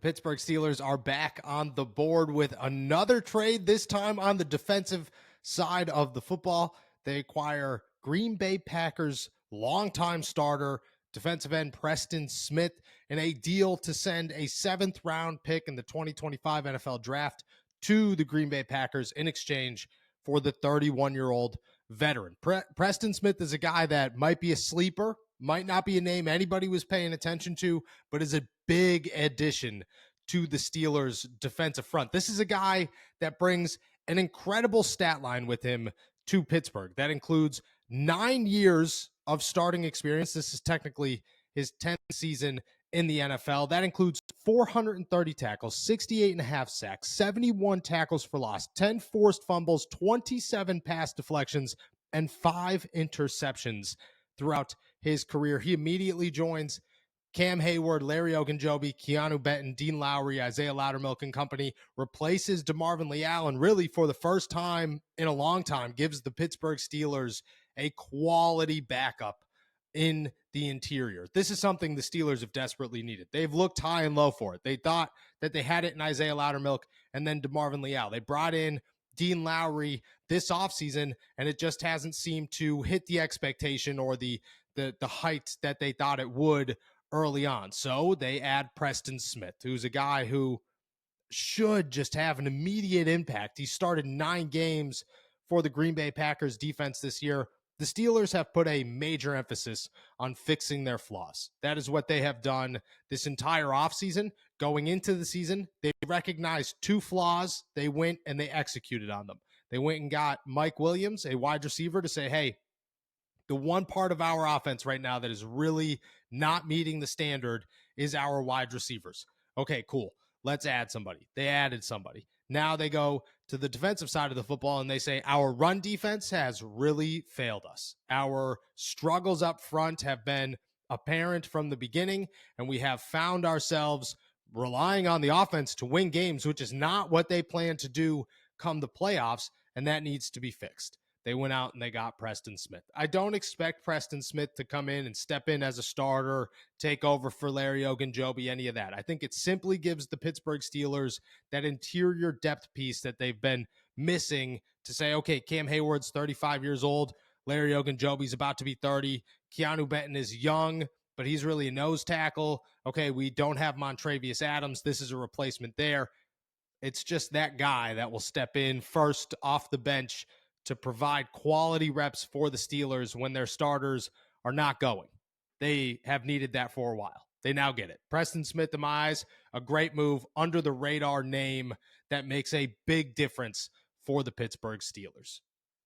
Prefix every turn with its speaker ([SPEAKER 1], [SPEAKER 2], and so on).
[SPEAKER 1] Pittsburgh Steelers are back on the board with another trade, this time on the defensive side of the football. They acquire Green Bay Packers longtime starter, defensive end Preston Smith, in a deal to send a 7th-round pick in the 2025 NFL Draft to the Green Bay Packers in exchange for the 31-year-old veteran. Preston Smith is a guy that might be a sleeper, might not be a name anybody was paying attention to, but is a big addition to the Steelers' defensive front. This is a guy that brings an incredible stat line with him to Pittsburgh. That includes 9 years of starting experience. This is technically his 10th season in the NFL. That includes 430 tackles, 68 and a half sacks, 71 tackles for loss, 10 forced fumbles, 27 pass deflections, and 5 interceptions throughout his career. He immediately joins Cam Hayward, Larry Ogunjobi, Keanu Benton, Dean Lowry, Isaiah Loudermilk and company, replaces DeMarvin Leal, and really for the first time in a long time gives the Pittsburgh Steelers a quality backup in the interior. This is something the Steelers have desperately needed. They've looked high and low for it. They thought that they had it in Isaiah Loudermilk and then DeMarvin Leal. They brought in Dean Lowry this offseason, and it just hasn't seemed to hit the expectation or the height that they thought it would early on. So they add Preston Smith, who's a guy who should just have an immediate impact. He started 9 games for the Green Bay Packers defense this year. The Steelers have put a major emphasis on fixing their flaws. That is what they have done this entire offseason. Going into the season, they recognized 2 flaws. They went and they executed on them. They went and got Mike Williams, a wide receiver, to say, hey, the one part of our offense right now that is really not meeting the standard is our wide receivers. Okay, cool. Let's add somebody. They added somebody. Now they go to the defensive side of the football and they say, our run defense has really failed us. Our struggles up front have been apparent from the beginning, and we have found ourselves relying on the offense to win games, which is not what they plan to do come the playoffs, and that needs to be fixed. They went out and they got Preston Smith. I don't expect Preston Smith to come in and step in as a starter, take over for Larry Ogunjobi, any of that. I think it simply gives the Pittsburgh Steelers that interior depth piece that they've been missing to say, okay, Cam Hayward's 35 years old. Larry Ogunjobi's about to be 30. Keanu Benton is young, but he's really a nose tackle. Okay, we don't have Montravius Adams. This is a replacement there. It's just that guy that will step in first off the bench to provide quality reps for the Steelers when their starters are not going. They have needed that for a while. They now get it. Preston Smith, in my eyes, a great move, under the radar name that makes a big difference for the Pittsburgh Steelers.